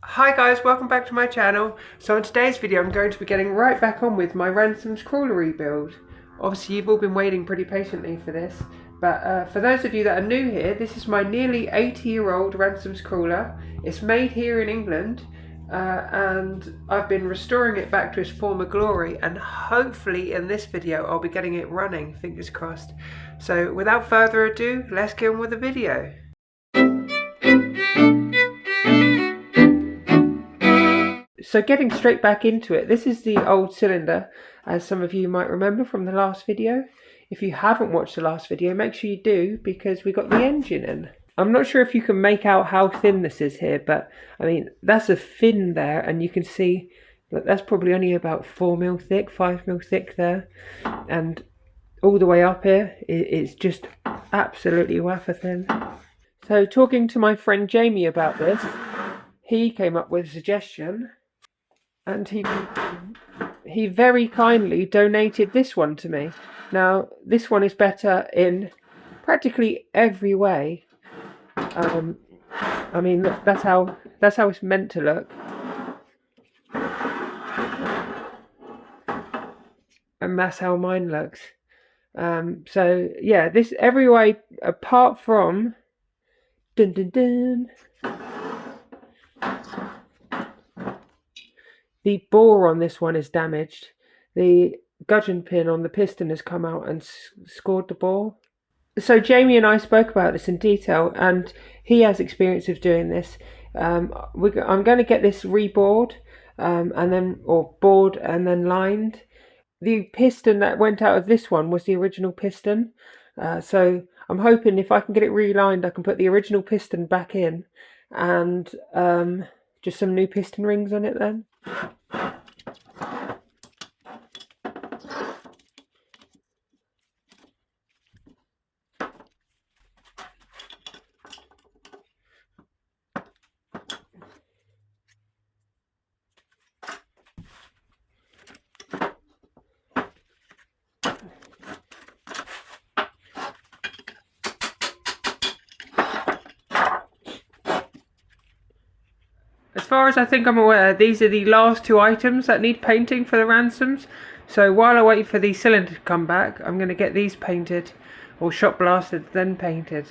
Hi guys, welcome back to my channel. So in today's video I'm going to be getting right back on with my Ransomes Crawler rebuild. Obviously you've all been waiting pretty patiently for this, but for those of you that are new here, this is my nearly 80-year-old Ransomes Crawler. It's made here in England and I've been restoring it back to its former glory, and hopefully in this video I'll be getting it running, fingers crossed. So without further ado, let's get on with the video. So getting straight back into it, this is the old cylinder, as some of you might remember from the last video. If you haven't watched the last video, make sure you do, because we got the engine in. I'm not sure if you can make out how thin this is here, but I mean, that's a fin there, and you can see that that's probably only about 4mm thick, 5mm thick there. And all the way up here, it's just absolutely wafer thin. So talking to my friend Jamie about this, he came up with a suggestion. And he very kindly donated this one to me. Now, this one is better in practically every way. I mean, look, that's how it's meant to look. And that's how mine looks. So yeah, this every way apart from dun dun dun. The bore on this one is damaged. The gudgeon pin on the piston has come out and scored the bore. So Jamie and I spoke about this in detail, and he has experience of doing this. I'm going to get this rebored, bored and then lined. The piston that went out of this one was the original piston. So I'm hoping if I can get it relined, I can put the original piston back in, and just some new piston rings on it then. As far as I think I'm aware, these are the last two items that need painting for the ransomes. So while I wait for the cylinder to come back, I'm going to get these painted, or shot blasted, then painted.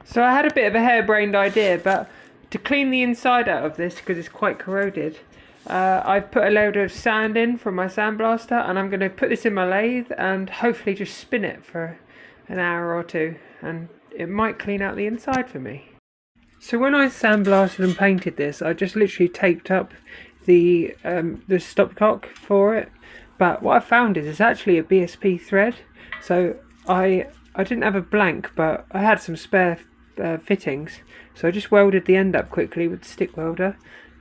So I had a bit of a harebrained idea, but to clean the inside out of this, because it's quite corroded, I've put a load of sand in from my sandblaster, and I'm going to put this in my lathe and hopefully just spin it for an hour or two, and it might clean out the inside for me. So when I sandblasted and painted this, I just literally taped up the stopcock for it, but what I found is it's actually a BSP thread. So I didn't have a blank, but I had some spare fittings, so I just welded the end up quickly with the stick welder.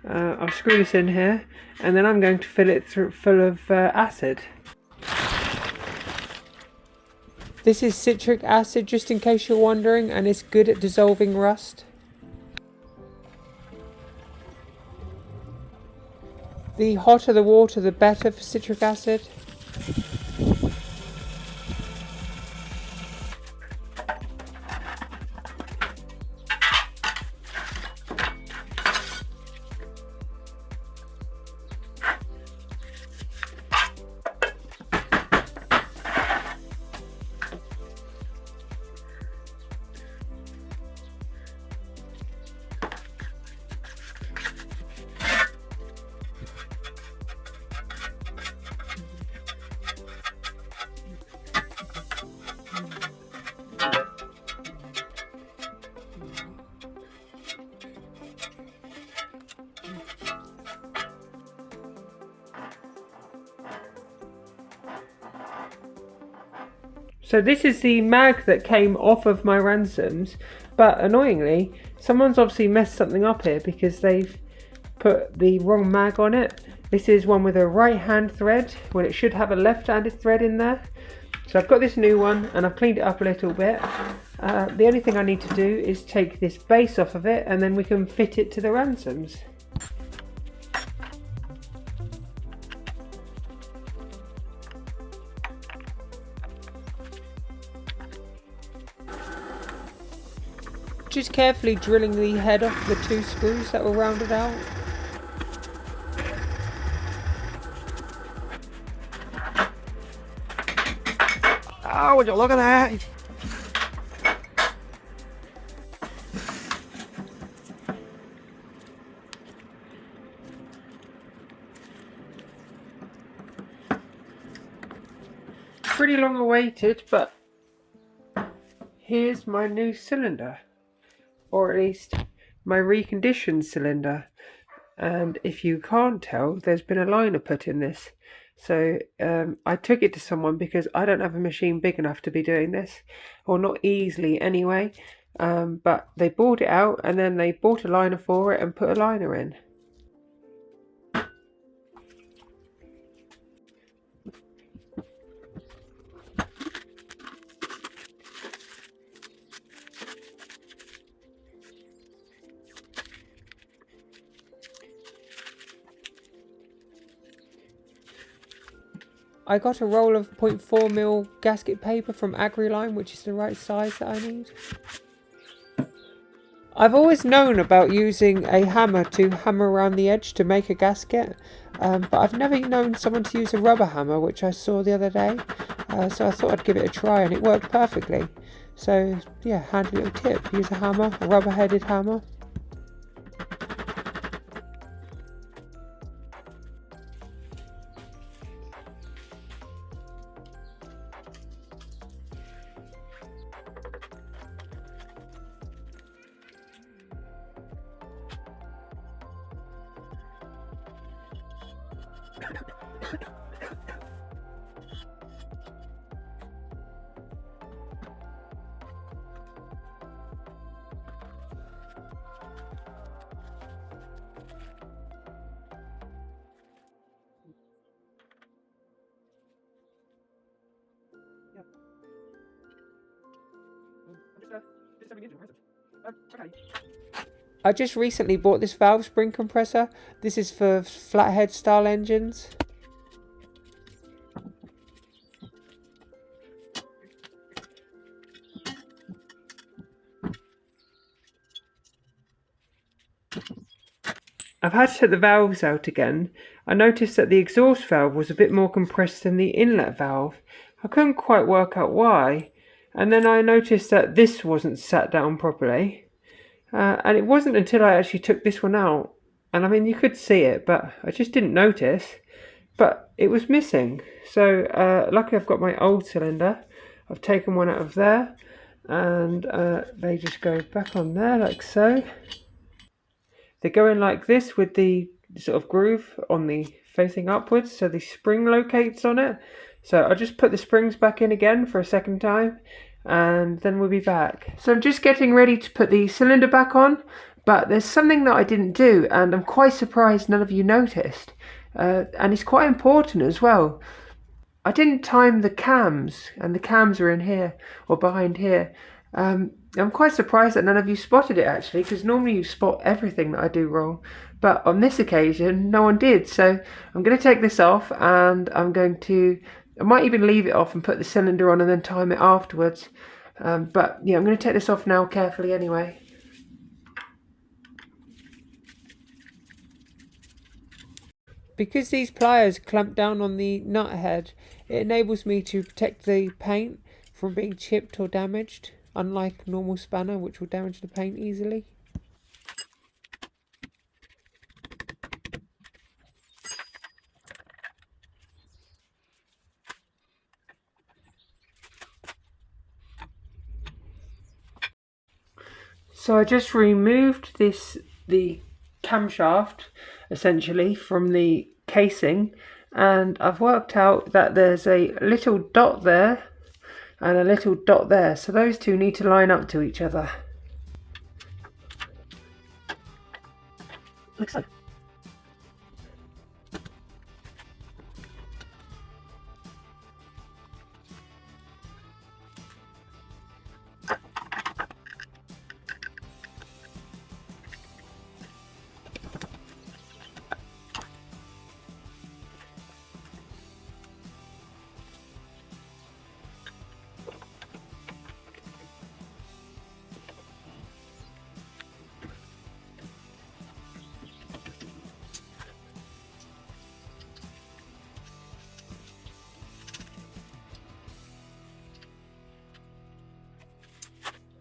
I'll screw this in here, and then I'm going to fill it full of acid. This is citric acid, just in case you're wondering, and it's good at dissolving rust. The hotter the water, the better for citric acid. So this is the mag that came off of my ransomes, but annoyingly, someone's obviously messed something up here because they've put the wrong mag on it. This is one with a right hand thread when it should have a left-handed thread in there. So I've got this new one and I've cleaned it up a little bit. The only thing I need to do is take this base off of it and then we can fit it to the ransomes. Just carefully drilling the head off the 2 screws that were rounded out. Oh, would you look at that? Pretty long awaited, but here's my new cylinder, or at least my reconditioned cylinder. And if you can't tell, there's been a liner put in this. So I took it to someone because I don't have a machine big enough to be doing this, or not easily anyway. But they bought it out and then they bought a liner for it and put a liner in. I got a roll of 0.4mm gasket paper from Agriline, which is the right size that I need. I've always known about using a hammer to hammer around the edge to make a gasket, but I've never known someone to use a rubber hammer, which I saw the other day. So I thought I'd give it a try and it worked perfectly. So yeah, handy little tip, use a hammer, a rubber headed hammer. I just recently bought this valve spring compressor. This is for flathead style engines. I've had to take the valves out again. I noticed that the exhaust valve was a bit more compressed than the inlet valve. I couldn't quite work out why. And then I noticed that this wasn't sat down properly. And it wasn't until I actually took this one out. And I mean, you could see it, but I just didn't notice. But it was missing. So luckily I've got my old cylinder. I've taken one out of there. And they just go back on there like so. They go in like this with the sort of groove on the facing upwards, so the spring locates on it. So I'll just put the springs back in again for a second time and then we'll be back. So I'm just getting ready to put the cylinder back on, but there's something that I didn't do and I'm quite surprised none of you noticed. And it's quite important as well. I didn't time the cams, and the cams are in here or behind here. I'm quite surprised that none of you spotted it actually, because normally you spot everything that I do wrong, but on this occasion no one did. So I'm going to take this off and I might even leave it off and put the cylinder on and then time it afterwards. But yeah, I'm going to take this off now carefully anyway. Because these pliers clamp down on the nut head, it enables me to protect the paint from being chipped or damaged, unlike normal spanner which will damage the paint easily. So I just removed the camshaft essentially from the casing, and I've worked out that there's a little dot there and a little dot there, so those two need to line up to each other. Like so.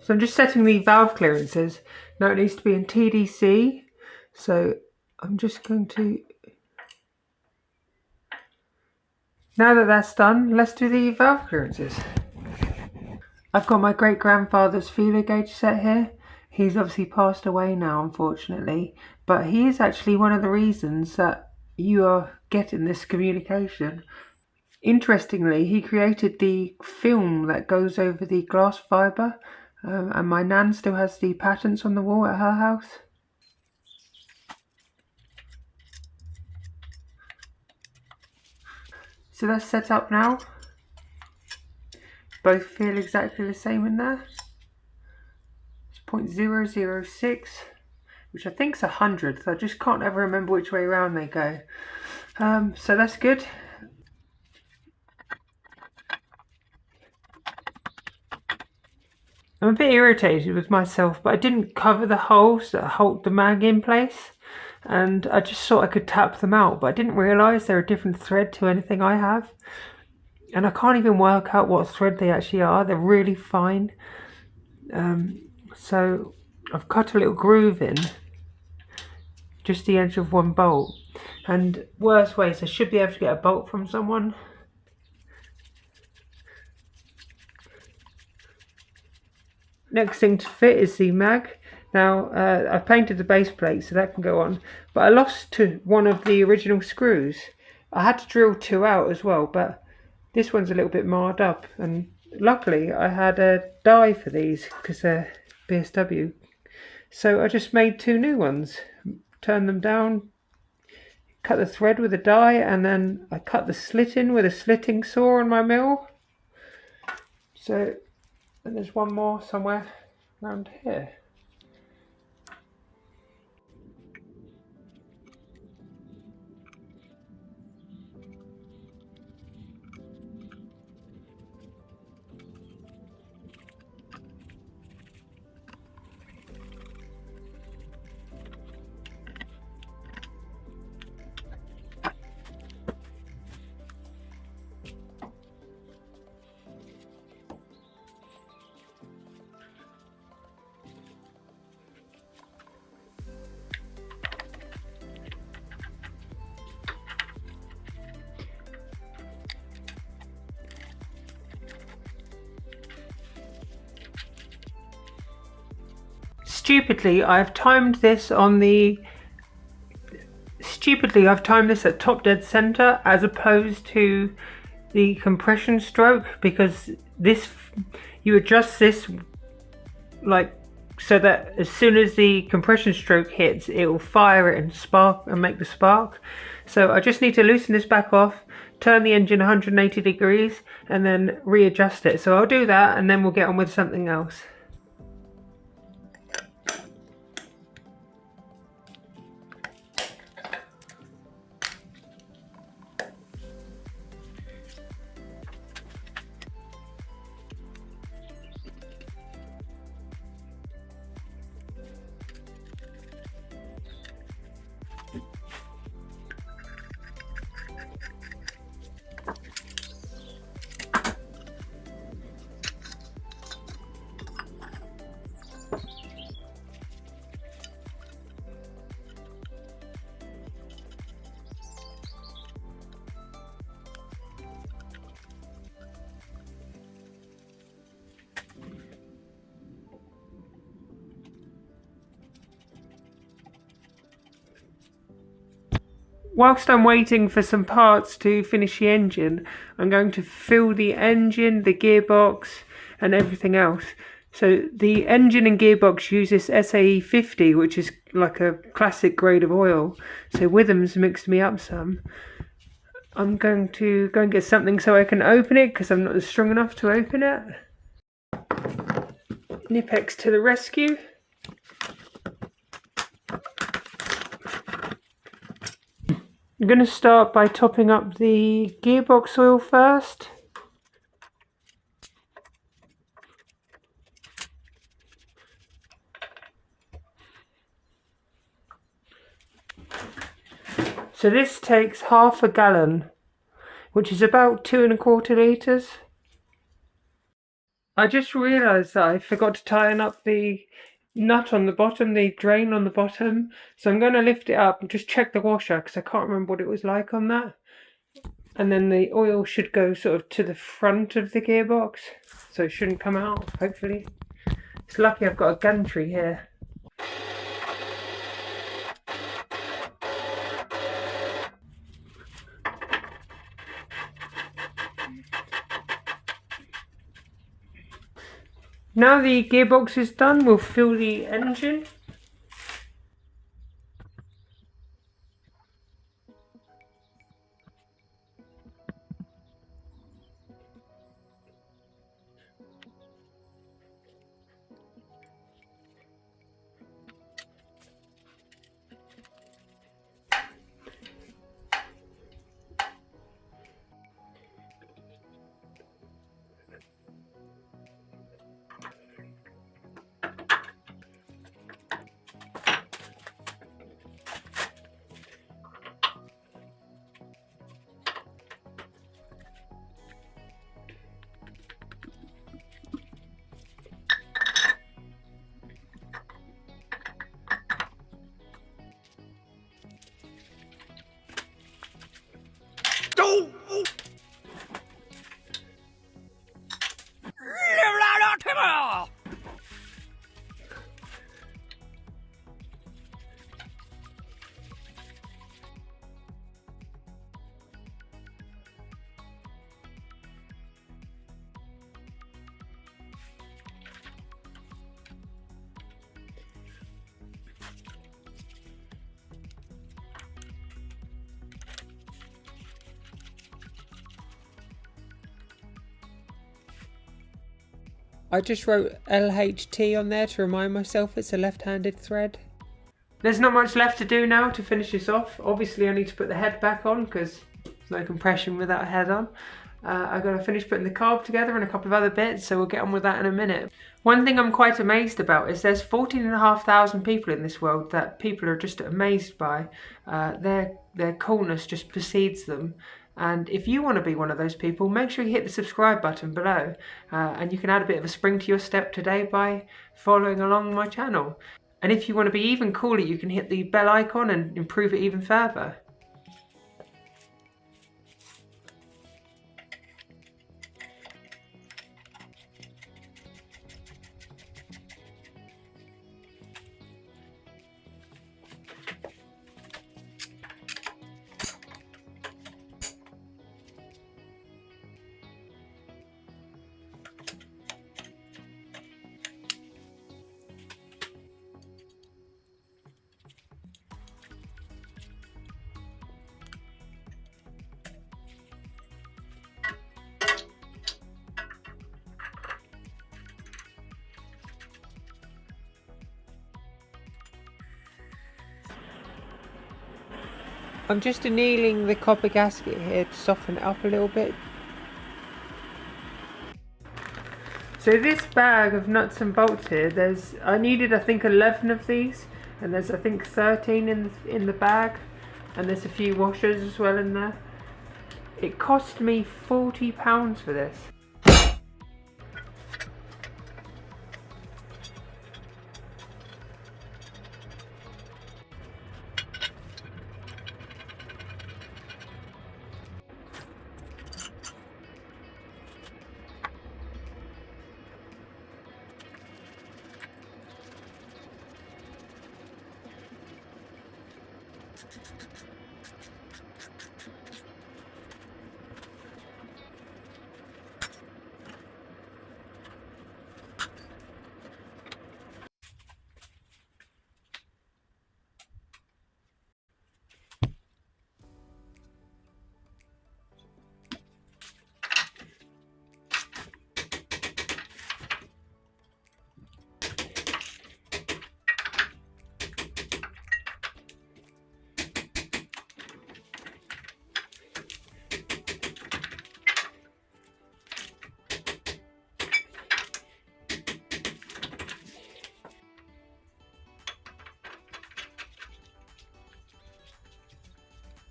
So I'm just setting the valve clearances. Now it needs to be in TDC, so I'm just going to... Now that that's done, let's do the valve clearances. I've got my great-grandfather's feeler gauge set here. He's obviously passed away now, unfortunately, but he is actually one of the reasons that you are getting this communication. Interestingly, he created the film that goes over the glass fibre, and my nan still has the patents on the wall at her house. So that's set up now. Both feel exactly the same in there. It's 0.006, which I think is 100th. I just can't ever remember which way around they go. So that's good. I'm a bit irritated with myself, but I didn't cover the holes that hold the mag in place, and I just thought I could tap them out, but I didn't realise they're a different thread to anything I have, and I can't even work out what thread they actually are. They're really fine. So I've cut a little groove in just the edge of one bolt, and worst ways I should be able to get a bolt from someone. Next thing to fit is the mag. Now I've painted the base plate so that can go on, but I lost one of the original screws. I had to drill 2 out as well, but this one's a little bit marred up, and luckily I had a die for these because they're BSW. So I just made 2 new ones, turned them down, cut the thread with a die, and then I cut the slit in with a slitting saw on my mill. So, and there's one more somewhere around here. Stupidly, I've timed this at top dead center as opposed to the compression stroke, because this, you adjust this like so that as soon as the compression stroke hits, it will fire it and spark and make the spark. So I just need to loosen this back off, turn the engine 180 degrees, and then readjust it. So I'll do that, and then we'll get on with something else. Whilst I'm waiting for some parts to finish the engine, I'm going to fill the engine, the gearbox, and everything else. So the engine and gearbox use this SAE 50, which is like a classic grade of oil. So Witham's mixed me up some. I'm going to go and get something so I can open it, because I'm not strong enough to open it. Knipex to the rescue. I'm going to start by topping up the gearbox oil first. So this takes half a gallon, which is about 2¼ litres. I just realised that I forgot to tighten up the nut on the bottom, the drain on the bottom. So I'm going to lift it up and just check the washer because I can't remember what it was like on that. And then the oil should go sort of to the front of the gearbox, so it shouldn't come out, hopefully. It's lucky I've got a gantry here. Now the gearbox is done, we'll fill the engine. I just wrote LHT on there to remind myself it's a left-handed thread. There's not much left to do now to finish this off. Obviously I need to put the head back on because there's no compression without a head on. I've got to finish putting the carb together and a couple of other bits, so we'll get on with that in a minute. One thing I'm quite amazed about is there's 14,500 people in this world that people are just amazed by. Their coolness just precedes them. And if you want to be one of those people, make sure you hit the subscribe button below. And you can add a bit of a spring to your step today by following along my channel. And if you want to be even cooler, you can hit the bell icon and improve it even further. I'm just annealing the copper gasket here to soften it up a little bit. So this bag of nuts and bolts here, I needed I think 11 of these, and there's I think 13 in the bag, and there's a few washers as well in there. It cost me £40 for this.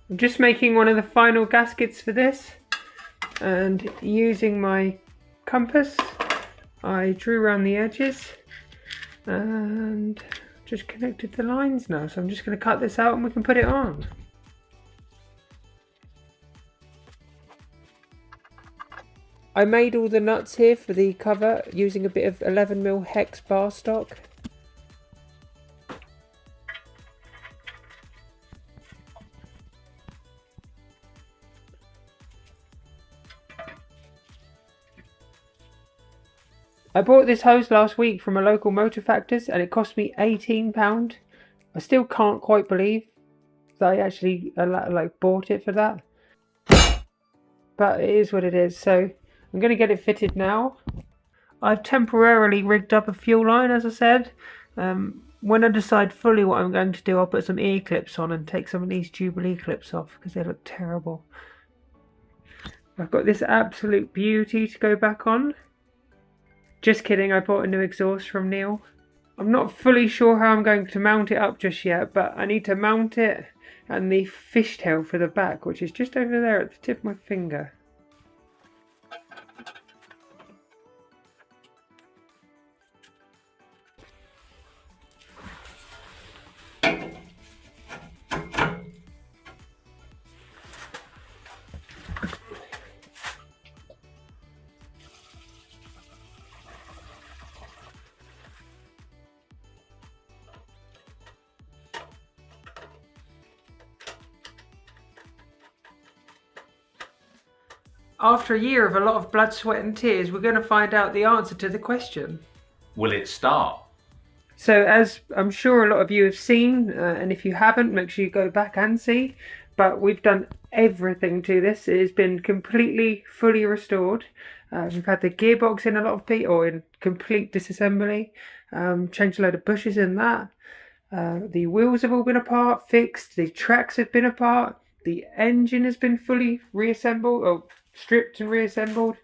I'm just making one of the final gaskets for this and using my compass I drew around the edges and just connected the lines now. So I'm just going to cut this out and we can put it on. I made all the nuts here for the cover using a bit of 11mm hex bar stock. I bought this hose last week from a local motor factors and it cost me £18. I still can't quite believe that I actually bought it for that. But it is what it is, so I'm going to get it fitted now. I've temporarily rigged up a fuel line, as I said. When I decide fully what I'm going to do, I'll put some ear clips on and take some of these Jubilee clips off because they look terrible. I've got this absolute beauty to go back on. Just kidding, I bought a new exhaust from Neil. I'm not fully sure how I'm going to mount it up just yet, but I need to mount it and the fishtail for the back, which is just over there at the tip of my finger. After a year of a lot of blood, sweat and tears, we're going to find out the answer to the question. Will it start? So as I'm sure a lot of you have seen, and if you haven't, make sure you go back and see, but we've done everything to this. It has been completely, fully restored. We've had the gearbox in a lot of or in complete disassembly, changed a load of bushes in that. The wheels have all been apart, fixed, the tracks have been apart, the engine has been fully reassembled, or stripped and reassembled.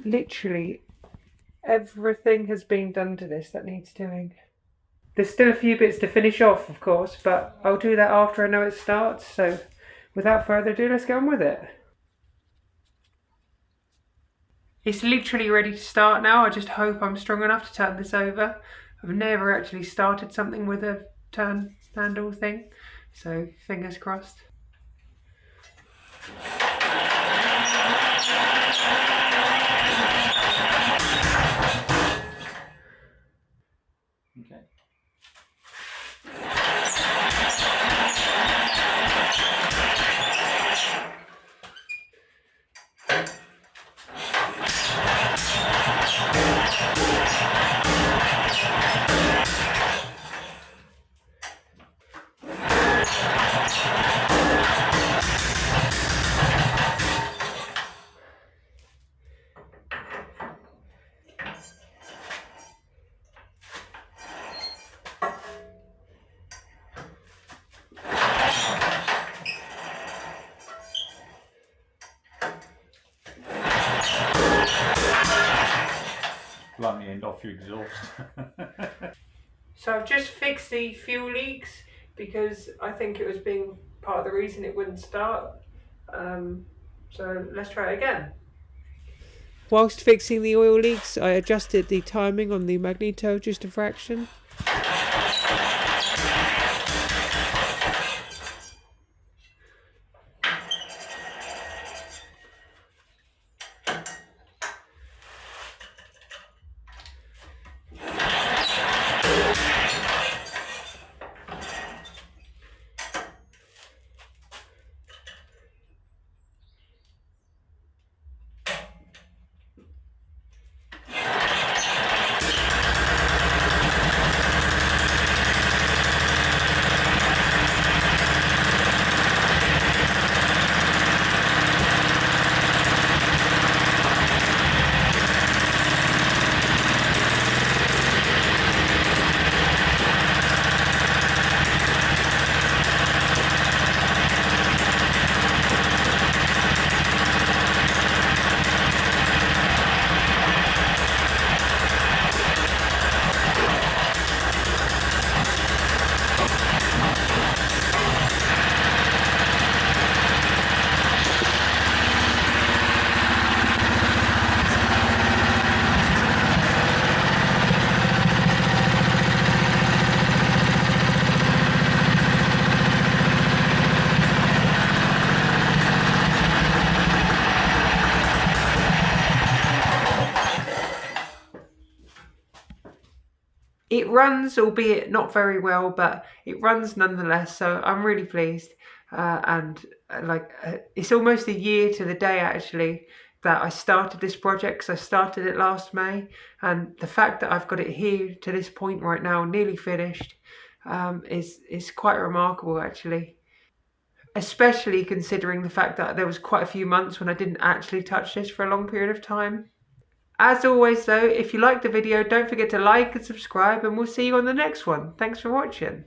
Literally everything has been done to this that needs doing. There's still a few bits to finish off, of course, but I'll do that after I know it starts. So without further ado, let's get on with it. It's literally ready to start now. I just hope I'm strong enough to turn this over. I've never actually started something with a turn handle thing, so fingers crossed. Okay. Let me end off your exhaust. So I've just fixed the fuel leaks because I think it was being part of the reason it wouldn't start. So let's try it again. Whilst fixing the oil leaks, I adjusted the timing on the magneto just a fraction. It runs, albeit not very well, but it runs nonetheless, so I'm really pleased. It's almost a year to the day actually that I started this project, because I started it last May, and the fact that I've got it here to this point right now, nearly finished, is quite remarkable actually. Especially considering the fact that there was quite a few months when I didn't actually touch this for a long period of time. As always though, if you liked the video, don't forget to like and subscribe, and we'll see you on the next one. Thanks for watching.